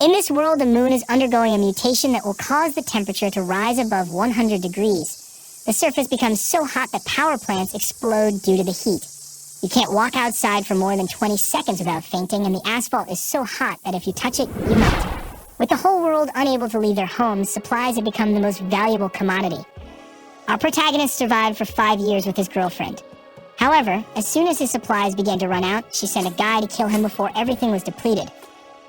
In this world, the moon is undergoing a mutation that will cause the temperature to rise above 100 degrees. The surface becomes so hot that power plants explode due to the heat. You can't walk outside for more than 20 seconds without fainting, and the asphalt is so hot that if you touch it, you melt. With the whole world unable to leave their homes, supplies have become the most valuable commodity. Our protagonist survived for 5 years with his girlfriend. However, as soon as his supplies began to run out, she sent a guy to kill him before everything was depleted.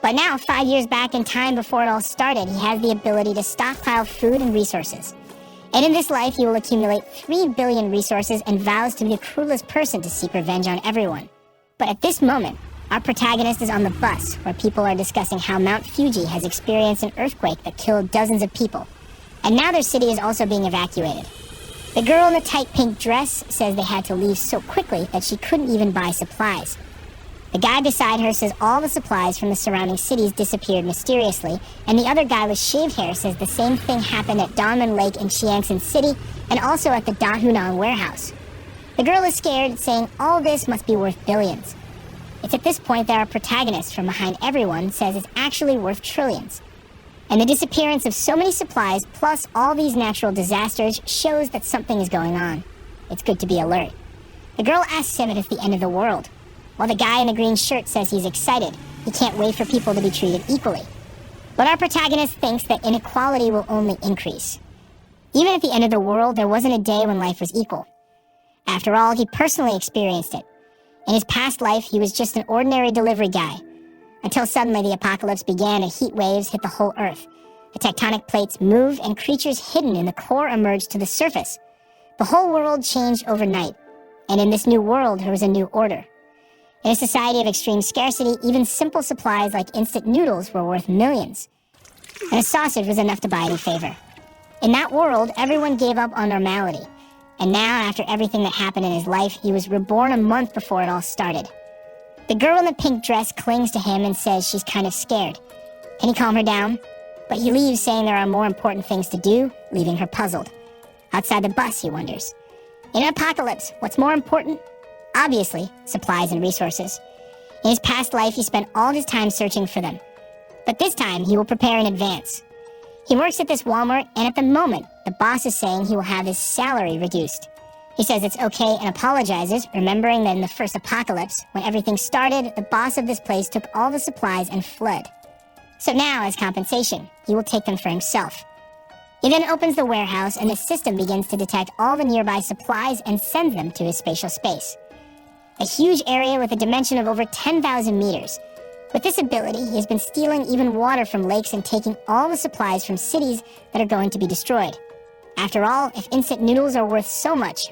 But now, 5 years back in time before it all started, he has the ability to stockpile food and resources. And in this life, he will accumulate 3 billion resources and vows to be the cruelest person to seek revenge on everyone. But at this moment, our protagonist is on the bus where people are discussing how Mount Fuji has experienced an earthquake that killed dozens of people. And now their city is also being evacuated. The girl in the tight pink dress says they had to leave so quickly that she couldn't even buy supplies. The guy beside her says all the supplies from the surrounding cities disappeared mysteriously, and the other guy with shaved hair says the same thing happened at Donman Lake in Chiangsaen City and also at the Dahunan warehouse. The girl is scared, saying all this must be worth billions. It's at this point that our protagonist from behind everyone says it's actually worth trillions. And the disappearance of so many supplies plus all these natural disasters shows that something is going on. It's good to be alert. The girl asks him if it's the end of the world, while the guy in the green shirt says he's excited. He can't wait for people to be treated equally. But our protagonist thinks that inequality will only increase. Even at the end of the world, there wasn't a day when life was equal. After all, he personally experienced it. In his past life, he was just an ordinary delivery guy, until suddenly the apocalypse began and heat waves hit the whole earth. The tectonic plates moved and creatures hidden in the core emerged to the surface. The whole world changed overnight, and in this new world, there was a new order. In a society of extreme scarcity, even simple supplies like instant noodles were worth millions. And a sausage was enough to buy any favor. In that world, everyone gave up on normality. And now, after everything that happened in his life, he was reborn a month before it all started. The girl in the pink dress clings to him and says she's kind of scared. Can he calm her down? But he leaves, saying there are more important things to do, leaving her puzzled. Outside the bus, he wonders. In an apocalypse, what's more important? Obviously, supplies and resources. In his past life, he spent all his time searching for them. But this time, he will prepare in advance. He works at this Walmart, and at the moment, the boss is saying he will have his salary reduced. He says it's okay and apologizes, remembering that in the first apocalypse, when everything started, the boss of this place took all the supplies and fled. So now, as compensation, he will take them for himself. He then opens the warehouse, and the system begins to detect all the nearby supplies and sends them to his spatial space. A huge area with a dimension of over 10,000 meters. With this ability, he has been stealing even water from lakes and taking all the supplies from cities that are going to be destroyed. After all, if instant noodles are worth so much,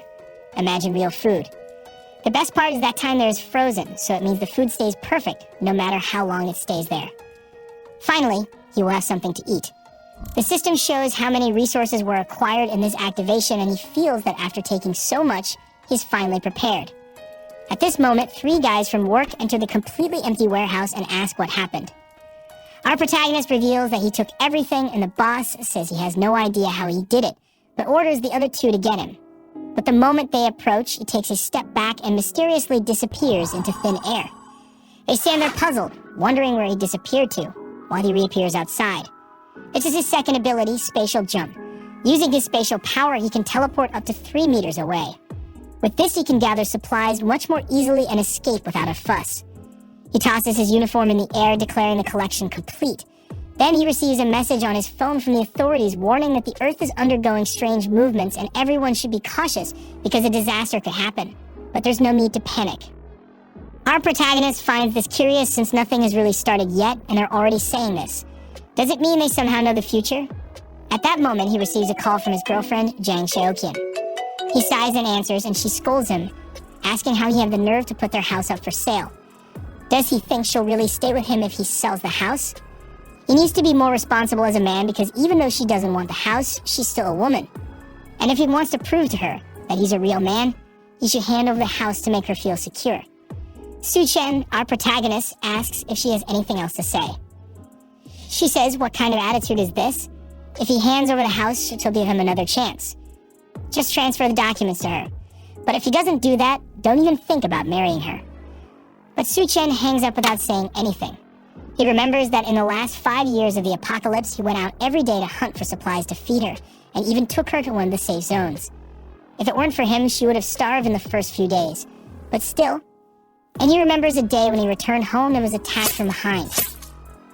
imagine real food. The best part is that time there is frozen, so it means the food stays perfect, no matter how long it stays there. Finally, he will have something to eat. The system shows how many resources were acquired in this activation, and he feels that after taking so much, he's finally prepared. At this moment, 3 guys from work enter the completely empty warehouse and ask what happened. Our protagonist reveals that he took everything, and the boss says he has no idea how he did it, but orders the other 2 to get him. But the moment they approach, he takes a step back and mysteriously disappears into thin air. They stand there puzzled, wondering where he disappeared to, while he reappears outside. This is his second ability, spatial jump. Using his spatial power, he can teleport up to 3 meters away. With this, he can gather supplies much more easily and escape without a fuss. He tosses his uniform in the air, declaring the collection complete. Then he receives a message on his phone from the authorities warning that the Earth is undergoing strange movements and everyone should be cautious because a disaster could happen. But there's no need to panic. Our protagonist finds this curious since nothing has really started yet and they're already saying this. Does it mean they somehow know the future? At that moment, he receives a call from his girlfriend, Jang Seokyeon. He sighs and answers, and she scolds him, asking how he had the nerve to put their house up for sale. Does he think she'll really stay with him if he sells the house? He needs to be more responsible as a man because even though she doesn't want the house, she's still a woman. And if he wants to prove to her that he's a real man, he should hand over the house to make her feel secure. Su Chen, our protagonist, asks if she has anything else to say. She says, what kind of attitude is this? If he hands over the house, she'll give him another chance. Just transfer the documents to her. But if he doesn't do that, don't even think about marrying her. But Su Chen hangs up without saying anything. He remembers that in the last 5 years of the apocalypse, he went out every day to hunt for supplies to feed her, and even took her to one of the safe zones. If it weren't for him, she would have starved in the first few days. But still. And he remembers a day when he returned home and was attacked from behind.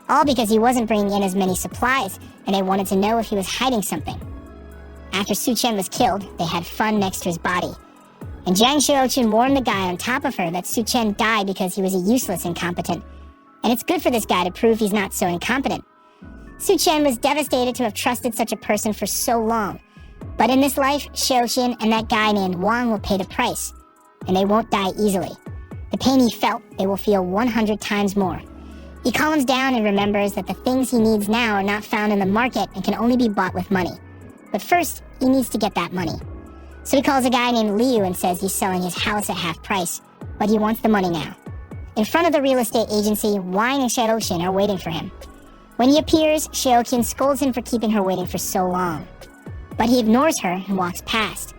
All because he wasn't bringing in as many supplies, and they wanted to know if he was hiding something. After Su Chen was killed, they had fun next to his body. And Jiang Xiaoqun warned the guy on top of her that Su Chen died because he was a useless incompetent. And it's good for this guy to prove he's not so incompetent. Su Chen was devastated to have trusted such a person for so long. But in this life, Xiaoqun and that guy named Wang will pay the price. And they won't die easily. The pain he felt, they will feel 100 times more. He calms down and remembers that the things he needs now are not found in the market and can only be bought with money. But first, he needs to get that money. So he calls a guy named Liu and says he's selling his house at half price, but he wants the money now. In front of the real estate agency, Wang and Xiaoqun are waiting for him. When he appears, Xiaoqun scolds him for keeping her waiting for so long. But he ignores her and walks past.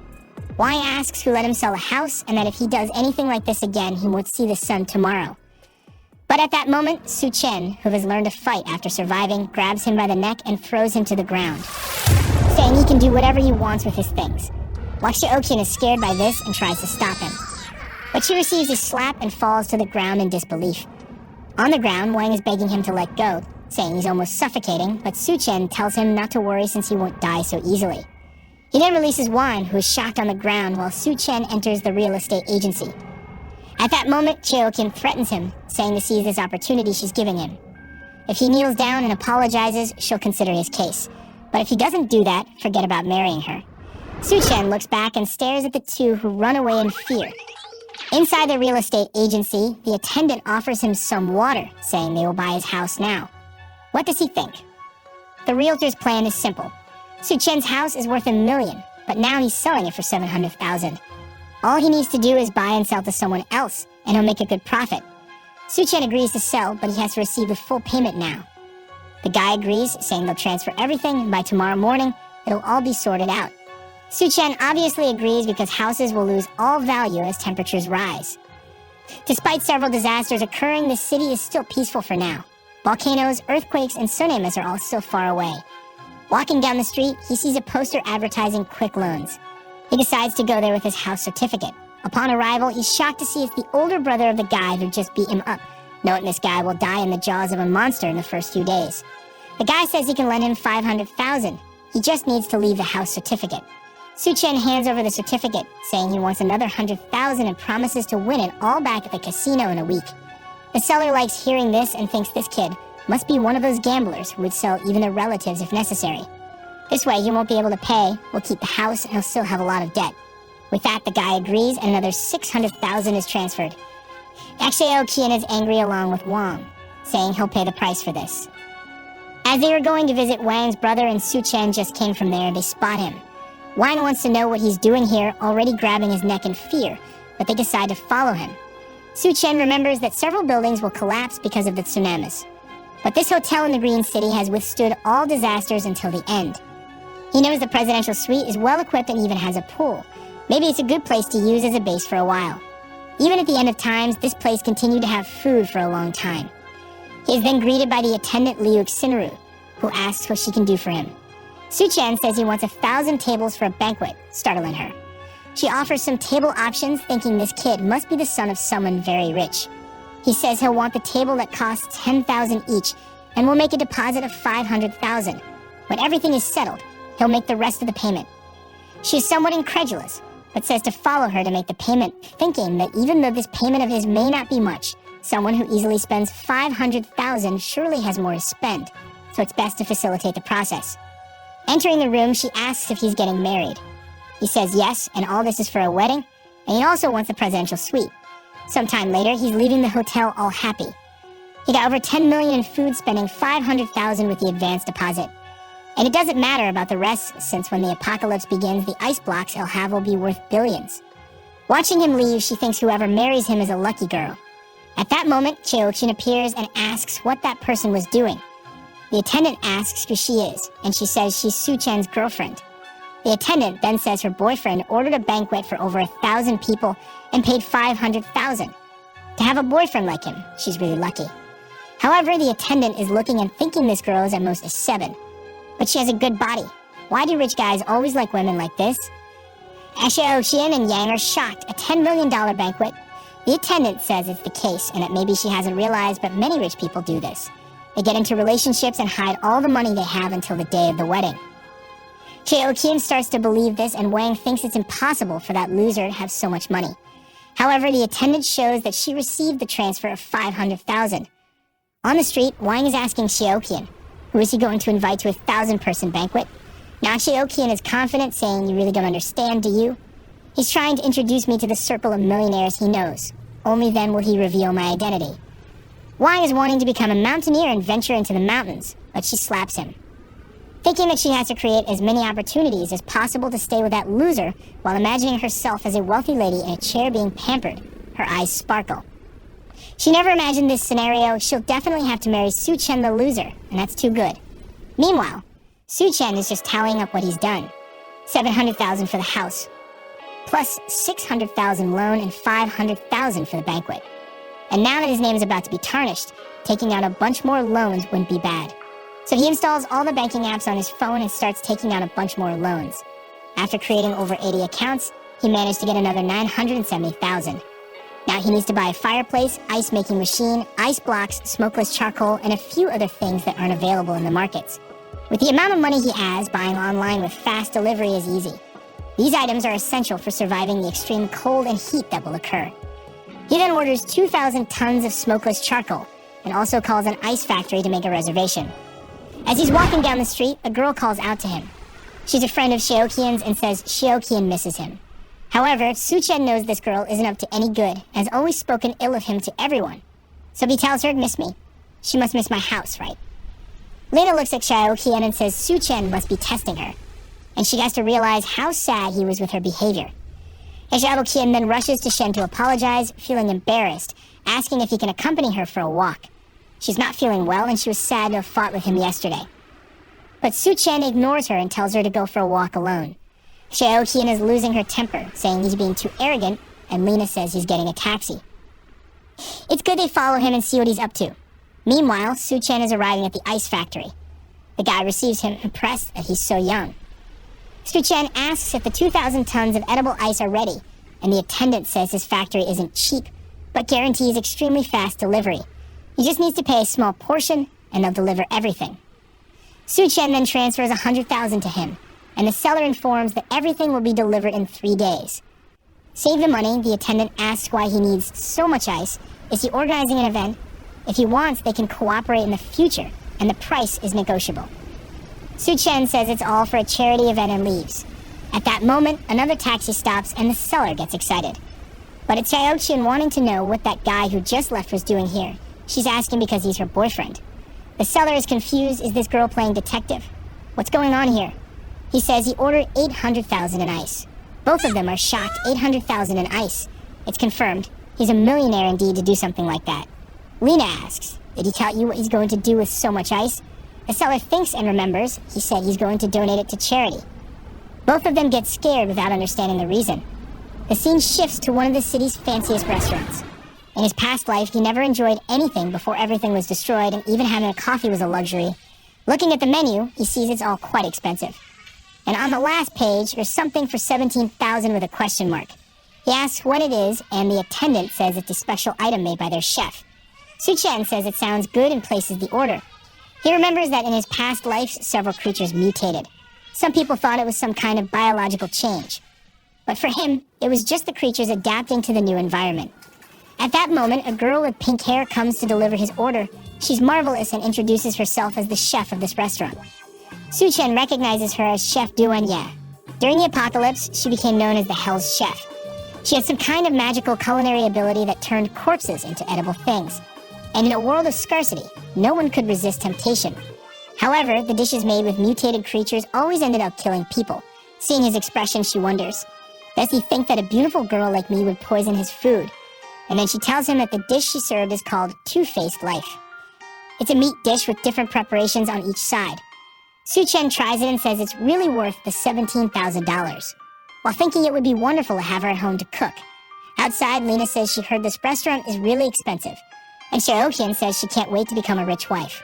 Wang asks who let him sell a house and that if he does anything like this again, he won't see the sun tomorrow. But at that moment, Su Chen, who has learned to fight after surviving, grabs him by the neck and throws him to the ground, saying he can do whatever he wants with his things. Wang Xiaoqun is scared by this and tries to stop him. But she receives a slap and falls to the ground in disbelief. On the ground, Wang is begging him to let go, saying he's almost suffocating, but Su Chen tells him not to worry since he won't die so easily. He then releases Wang, who is shocked on the ground, while Su Chen enters the real estate agency. At that moment, Xiaoqun threatens him, saying to seize this opportunity she's giving him. If he kneels down and apologizes, she'll consider his case. But if he doesn't do that, forget about marrying her. Su Chen looks back and stares at the two who run away in fear. Inside the real estate agency, the attendant offers him some water, saying they will buy his house now. What does he think? The realtor's plan is simple. Su Chen's house is worth $1 million, but now he's selling it for $700,000. All he needs to do is buy and sell to someone else, and he'll make a good profit. Su Chen agrees to sell, but he has to receive the full payment now. The guy agrees, saying they'll transfer everything, and by tomorrow morning, it'll all be sorted out. Su Chen obviously agrees because houses will lose all value as temperatures rise. Despite several disasters occurring, the city is still peaceful for now. Volcanoes, earthquakes, and tsunamis are all still far away. Walking down the street, he sees a poster advertising quick loans. He decides to go there with his house certificate. Upon arrival, he's shocked to see it's the older brother of the guy who just beat him up, knowing this guy will die in the jaws of a monster in the first few days. The guy says he can lend him $500,000. He just needs to leave the house certificate. Su Chen hands over the certificate, saying he wants another $100,000 and promises to win it all back at the casino in a week. The seller likes hearing this and thinks this kid must be one of those gamblers who would sell even their relatives if necessary. This way he won't be able to pay, will keep the house, and he'll still have a lot of debt. With that, the guy agrees, and another $600,000 is transferred. Xiaoqun is angry along with Wang, saying he'll pay the price for this. As they were going to visit Wang's brother and Su Chen just came from there, they spot him. Wang wants to know what he's doing here, already grabbing his neck in fear, but they decide to follow him. Su Chen remembers that several buildings will collapse because of the tsunamis. But this hotel in the Green City has withstood all disasters until the end. He knows the presidential suite is well equipped and even has a pool. Maybe it's a good place to use as a base for a while. Even at the end of times, this place continued to have food for a long time. He is then greeted by the attendant Liu Xinru, who asks what she can do for him. Su Chen says he wants 1,000 tables for a banquet, startling her. She offers some table options, thinking this kid must be the son of someone very rich. He says he'll want the table that costs $10,000 each and will make a deposit of $500,000. When everything is settled, he'll make the rest of the payment. She is somewhat incredulous, but says to follow her to make the payment, thinking that even though this payment of his may not be much, someone who easily spends $500,000 surely has more to spend, so it's best to facilitate the process. Entering the room, she asks if he's getting married. He says yes, and all this is for a wedding, and he also wants a presidential suite. Sometime later, he's leaving the hotel all happy. He got over $10 million in food, spending $500,000 with the advance deposit. And it doesn't matter about the rest, since when the apocalypse begins, the ice blocks he'll have will be worth billions. Watching him leave, she thinks whoever marries him is a lucky girl. At that moment, Xiaoqun appears and asks what that person was doing. The attendant asks who she is, and she says she's Su Chen's girlfriend. The attendant then says her boyfriend ordered a banquet for over 1,000 people and paid $500,000. To have a boyfriend like him, she's really lucky. However, the attendant is looking and thinking this girl is at most a 7. But she has a good body. Why do rich guys always like women like this? Xiaoqian and Yang are shocked. A $10 million banquet. The attendant says it's the case and that maybe she hasn't realized, but many rich people do this. They get into relationships and hide all the money they have until the day of the wedding. Xiaoqian starts to believe this, and Wang thinks it's impossible for that loser to have so much money. However, the attendant shows that she received the transfer of 500,000. On the street, Wang is asking Xiaoqian, who is he going to invite to a 1,000-person banquet? Now Xiaoqian is confident, saying, "You really don't understand, do you? He's trying to introduce me to the circle of millionaires he knows. Only then will he reveal my identity." Wang is wanting to become a mountaineer and venture into the mountains, but she slaps him. Thinking that she has to create as many opportunities as possible to stay with that loser while imagining herself as a wealthy lady in a chair being pampered, her eyes sparkle. She never imagined this scenario. She'll definitely have to marry Su Chen the loser, and that's too good. Meanwhile, Su Chen is just tallying up what he's done. 700,000 for the house, plus 600,000 loan and 500,000 for the banquet. And now that his name is about to be tarnished, taking out a bunch more loans wouldn't be bad. So he installs all the banking apps on his phone and starts taking out a bunch more loans. After creating over 80 accounts, he managed to get another 970,000. Now he needs to buy a fireplace, ice-making machine, ice blocks, smokeless charcoal, and a few other things that aren't available in the markets. With the amount of money he has, buying online with fast delivery is easy. These items are essential for surviving the extreme cold and heat that will occur. He then orders 2,000 tons of smokeless charcoal, and also calls an ice factory to make a reservation. As he's walking down the street, a girl calls out to him. She's a friend of Xiaoqian's and says Xiaoqian misses him. However, Su Chen knows this girl isn't up to any good, and has always spoken ill of him to everyone. So he tells her, "Miss me. She must miss my house, right?" Lena looks at Xiaoqian and says Su Chen must be testing her, and she has to realize how sad he was with her behavior. Xiaoqian then rushes to Shen to apologize, feeling embarrassed, asking if he can accompany her for a walk. She's not feeling well, and she was sad to have fought with him yesterday. But Su Chen ignores her and tells her to go for a walk alone. Xiaoqian is losing her temper, saying he's being too arrogant, and Lena says he's getting a taxi. It's good they follow him and see what he's up to. Meanwhile, Su Chen is arriving at the ice factory. The guy receives him, impressed that he's so young. Su Chen asks if the 2,000 tons of edible ice are ready, and the attendant says his factory isn't cheap, but guarantees extremely fast delivery. He just needs to pay a small portion, and they'll deliver everything. Su Chen then transfers 100,000 to him, and the seller informs that everything will be delivered in 3 days. Save the money, the attendant asks why he needs so much ice. Is he organizing an event? If he wants, they can cooperate in the future, and the price is negotiable. Su Chen says it's all for a charity event and leaves. At that moment, another taxi stops and the seller gets excited. But it's Xiaoqian wanting to know what that guy who just left was doing here. She's asking because he's her boyfriend. The seller is confused. Is this girl playing detective? What's going on here? He says he ordered 800,000 in ice. Both of them are shocked. 800,000 in ice. It's confirmed. He's a millionaire indeed to do something like that. Lena asks, did he tell you what he's going to do with so much ice? The seller thinks and remembers. He said he's going to donate it to charity. Both of them get scared without understanding the reason. The scene shifts to one of the city's fanciest restaurants. In his past life, he never enjoyed anything before everything was destroyed, and even having a coffee was a luxury. Looking at the menu, he sees it's all quite expensive. And on the last page, there's something for 17,000 with a question mark. He asks what it is, and the attendant says it's a special item made by their chef. Su Chen says it sounds good and places the order. He remembers that in his past lives, several creatures mutated. Some people thought it was some kind of biological change. But for him, it was just the creatures adapting to the new environment. At that moment, a girl with pink hair comes to deliver his order. She's marvelous and introduces herself as the chef of this restaurant. Su Chen recognizes her as Chef Duanya. During the apocalypse, she became known as the Hell's Chef. She had some kind of magical culinary ability that turned corpses into edible things. And in a world of scarcity, no one could resist temptation. However, the dishes made with mutated creatures always ended up killing people. Seeing his expression, she wonders, does he think that a beautiful girl like me would poison his food? And then she tells him that the dish she served is called Two-Faced Life. It's a meat dish with different preparations on each side. Su Chen tries it and says it's really worth the $17,000, while thinking it would be wonderful to have her at home to cook. Outside, Lena says she heard this restaurant is really expensive. And Sir Ocean says she can't wait to become a rich wife.